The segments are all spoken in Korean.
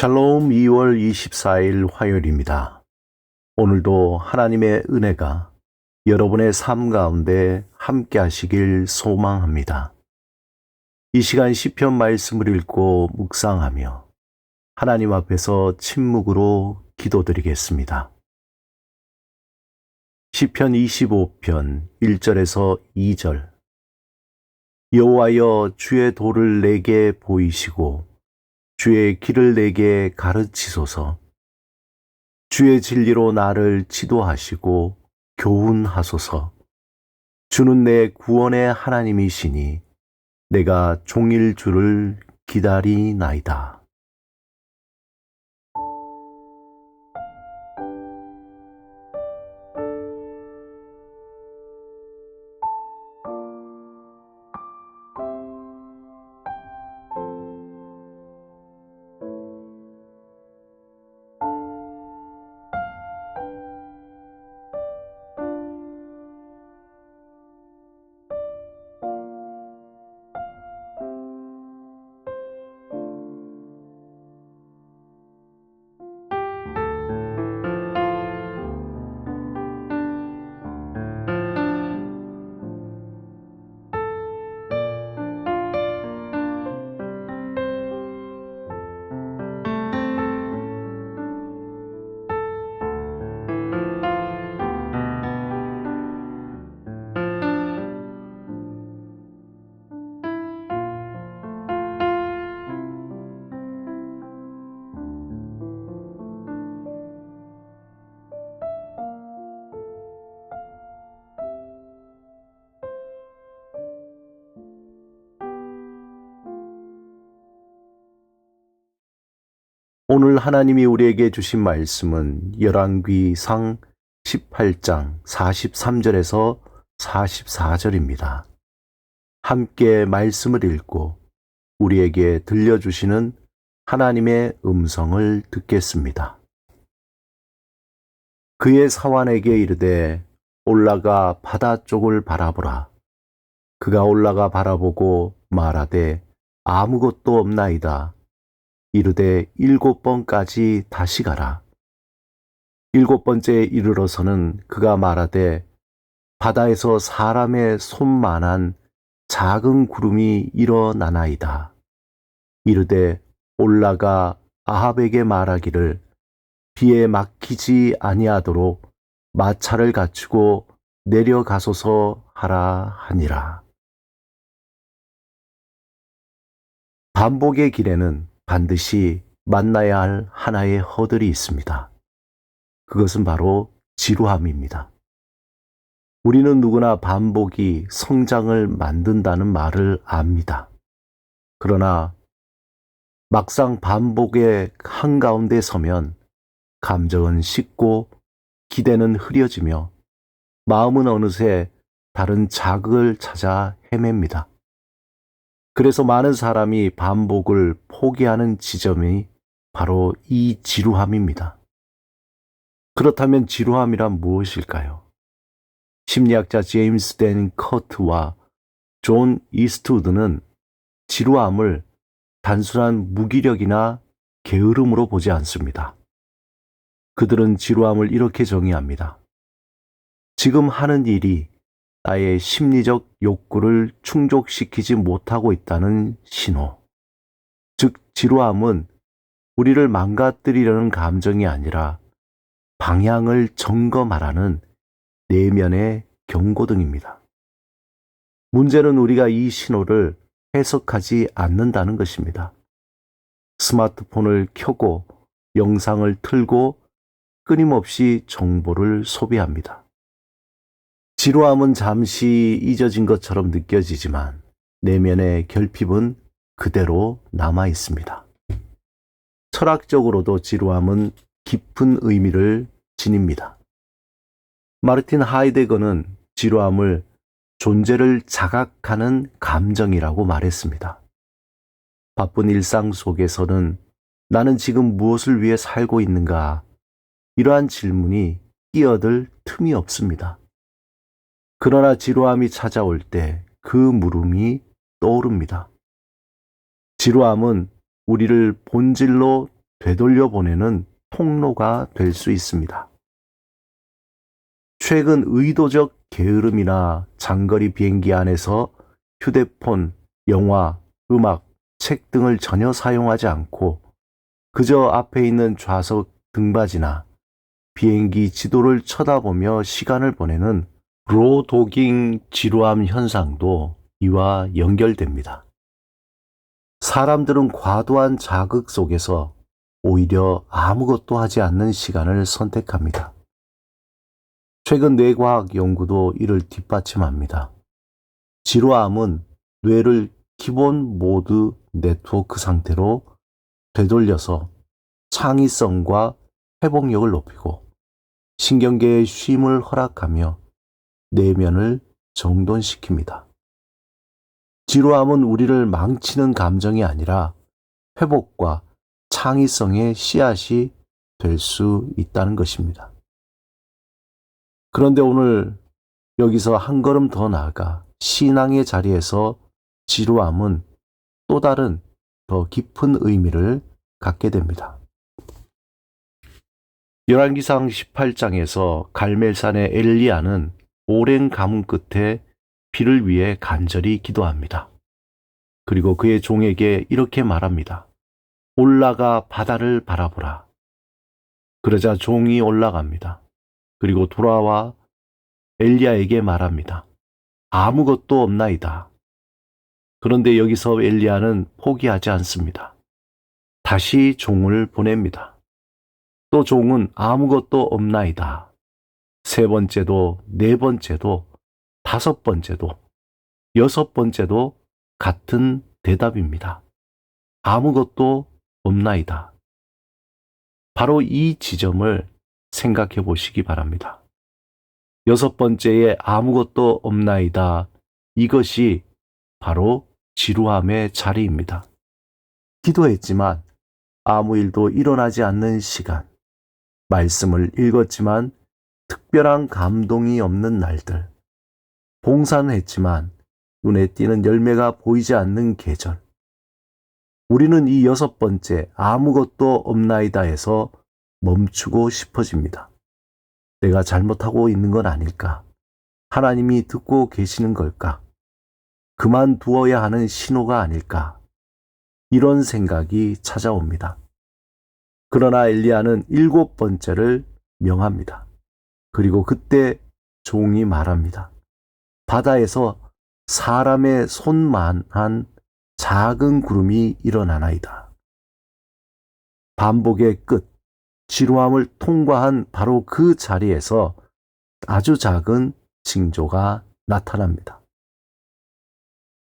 샬롬 2월 24일 화요일입니다. 오늘도 하나님의 은혜가 여러분의 삶 가운데 함께 하시길 소망합니다. 이 시간 시편 말씀을 읽고 묵상하며 하나님 앞에서 침묵으로 기도드리겠습니다. 시편 25편 1절에서 2절. 여호와여, 주의 도를 내게 보이시고 주의 길을 내게 가르치소서. 주의 진리로 나를 지도하시고 교훈하소서. 주는 내 구원의 하나님이시니 내가 종일 주를 기다리나이다. 오늘 하나님이 우리에게 주신 말씀은 열왕기상 18장 43절에서 44절입니다. 함께 말씀을 읽고 우리에게 들려주시는 하나님의 음성을 듣겠습니다. 그의 사환에게 이르되 올라가 바다 쪽을 바라보라. 그가 올라가 바라보고 말하되 아무것도 없나이다. 이르되 7번까지 다시 가라. 7번째에 이르러서는 그가 말하되 바다에서 사람의 손만한 작은 구름이 일어나나이다. 이르되 올라가 아합에게 말하기를 비에 막히지 아니하도록 마차를 갖추고 내려가소서 하라 하니라. 반복의 길에는 반드시 만나야 할 하나의 허들이 있습니다. 그것은 바로 지루함입니다. 우리는 누구나 반복이 성장을 만든다는 말을 압니다. 그러나 막상 반복의 한가운데 서면 감정은 식고 기대는 흐려지며 마음은 어느새 다른 자극을 찾아 헤맵니다. 그래서 많은 사람이 반복을 포기하는 지점이 바로 이 지루함입니다. 그렇다면 지루함이란 무엇일까요? 심리학자 제임스 댄 커트와 존 이스트우드는 지루함을 단순한 무기력이나 게으름으로 보지 않습니다. 그들은 지루함을 이렇게 정의합니다. 지금 하는 일이 나의 심리적 욕구를 충족시키지 못하고 있다는 신호. 즉, 지루함은 우리를 망가뜨리려는 감정이 아니라 방향을 점검하라는 내면의 경고등입니다. 문제는 우리가 이 신호를 해석하지 않는다는 것입니다. 스마트폰을 켜고 영상을 틀고 끊임없이 정보를 소비합니다. 지루함은 잠시 잊어진 것처럼 느껴지지만 내면의 결핍은 그대로 남아 있습니다. 철학적으로도 지루함은 깊은 의미를 지닙니다. 마르틴 하이데거는 지루함을 존재를 자각하는 감정이라고 말했습니다. 바쁜 일상 속에서는 나는 지금 무엇을 위해 살고 있는가? 이러한 질문이 끼어들 틈이 없습니다. 그러나 지루함이 찾아올 때 그 물음이 떠오릅니다. 지루함은 우리를 본질로 되돌려 보내는 통로가 될 수 있습니다. 최근 의도적 게으름이나 장거리 비행기 안에서 휴대폰, 영화, 음악, 책 등을 전혀 사용하지 않고 그저 앞에 있는 좌석 등받이나 비행기 지도를 쳐다보며 시간을 보내는 로도깅 지루함 현상도 이와 연결됩니다. 사람들은 과도한 자극 속에서 오히려 아무것도 하지 않는 시간을 선택합니다. 최근 뇌과학 연구도 이를 뒷받침합니다. 지루함은 뇌를 기본 모드 네트워크 상태로 되돌려서 창의성과 회복력을 높이고 신경계의 쉼을 허락하며 내면을 정돈시킵니다. 지루함은 우리를 망치는 감정이 아니라 회복과 창의성의 씨앗이 될 수 있다는 것입니다. 그런데 오늘 여기서 한 걸음 더 나아가 신앙의 자리에서 지루함은 또 다른 더 깊은 의미를 갖게 됩니다. 열왕기상 18장에서 갈멜산의 엘리야는 오랜 가뭄 끝에 비를 위해 간절히 기도합니다. 그리고 그의 종에게 이렇게 말합니다. 올라가 바다를 바라보라. 그러자 종이 올라갑니다. 그리고 돌아와 엘리야에게 말합니다. 아무것도 없나이다. 그런데 여기서 엘리야는 포기하지 않습니다. 다시 종을 보냅니다. 또 종은 아무것도 없나이다. 세 번째도, 네 번째도, 다섯 번째도, 여섯 번째도 같은 대답입니다. 아무것도 없나이다. 바로 이 지점을 생각해 보시기 바랍니다. 여섯 번째에 아무것도 없나이다. 이것이 바로 지루함의 자리입니다. 기도했지만 아무 일도 일어나지 않는 시간, 말씀을 읽었지만 특별한 감동이 없는 날들, 봉사는 했지만 눈에 띄는 열매가 보이지 않는 계절. 우리는 이 여섯 번째 아무것도 없나이다에서 멈추고 싶어집니다. 내가 잘못하고 있는 건 아닐까? 하나님이 듣고 계시는 걸까? 그만두어야 하는 신호가 아닐까? 이런 생각이 찾아옵니다. 그러나 엘리야는 일곱 번째를 명합니다. 그리고 그때 종이 말합니다. 바다에서 사람의 손만한 작은 구름이 일어나나이다. 반복의 끝, 지루함을 통과한 바로 그 자리에서 아주 작은 징조가 나타납니다.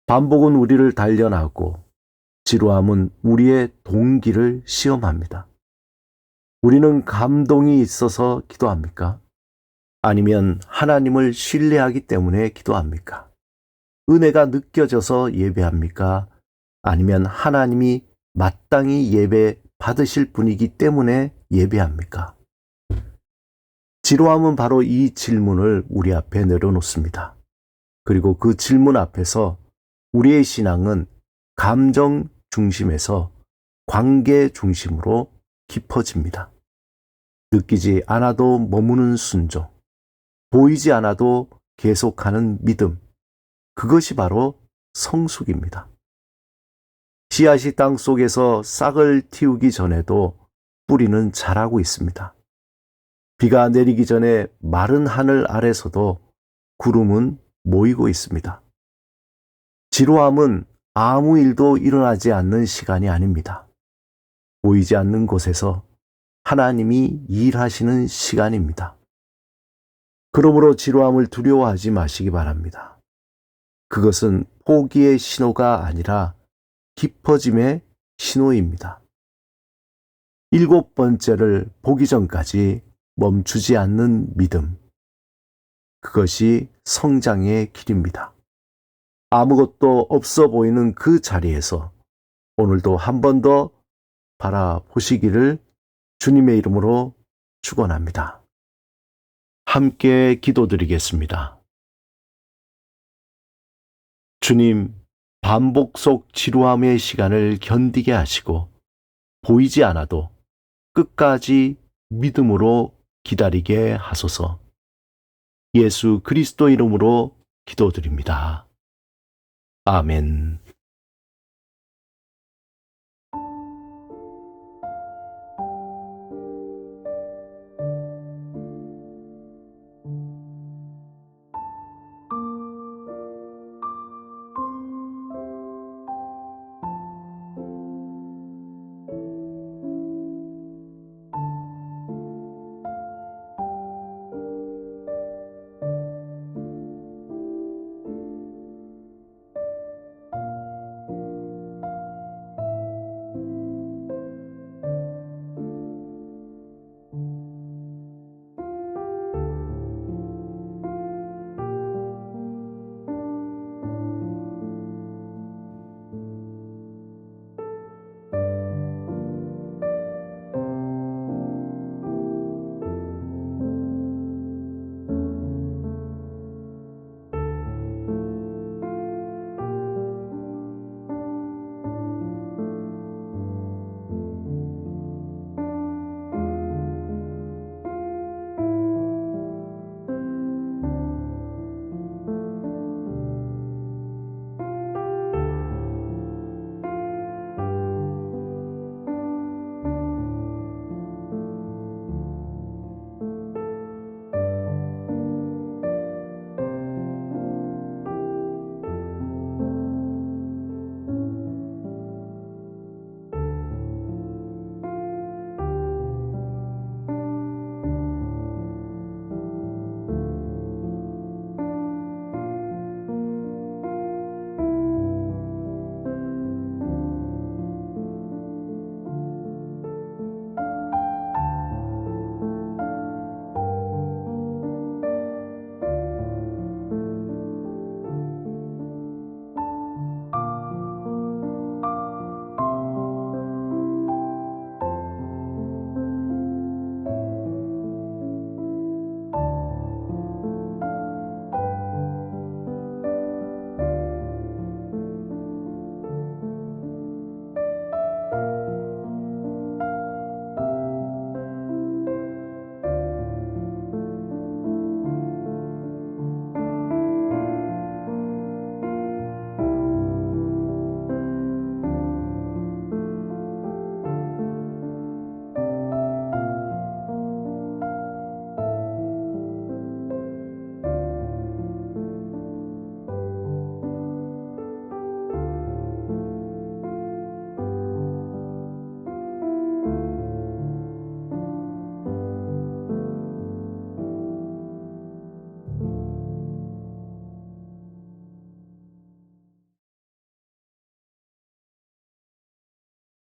반복은 우리를 단련하고 지루함은 우리의 동기를 시험합니다. 우리는 감동이 있어서 기도합니까? 아니면 하나님을 신뢰하기 때문에 기도합니까? 은혜가 느껴져서 예배합니까? 아니면 하나님이 마땅히 예배 받으실 분이기 때문에 예배합니까? 지루함은 바로 이 질문을 우리 앞에 내려놓습니다. 그리고 그 질문 앞에서 우리의 신앙은 감정 중심에서 관계 중심으로 깊어집니다. 느끼지 않아도 머무는 순종, 보이지 않아도 계속하는 믿음, 그것이 바로 성숙입니다. 씨앗이 땅 속에서 싹을 틔우기 전에도 뿌리는 자라고 있습니다. 비가 내리기 전에 마른 하늘 아래서도 구름은 모이고 있습니다. 지루함은 아무 일도 일어나지 않는 시간이 아닙니다. 보이지 않는 곳에서 하나님이 일하시는 시간입니다. 그러므로 지루함을 두려워하지 마시기 바랍니다. 그것은 포기의 신호가 아니라 깊어짐의 신호입니다. 일곱 번째를 보기 전까지 멈추지 않는 믿음. 그것이 성장의 길입니다. 아무것도 없어 보이는 그 자리에서 오늘도 한 번 더 바라보시기를 주님의 이름으로 축원합니다. 함께 기도드리겠습니다. 주님, 반복 속 지루함의 시간을 견디게 하시고 보이지 않아도 끝까지 믿음으로 기다리게 하소서. 예수 그리스도 이름으로 기도드립니다. 아멘.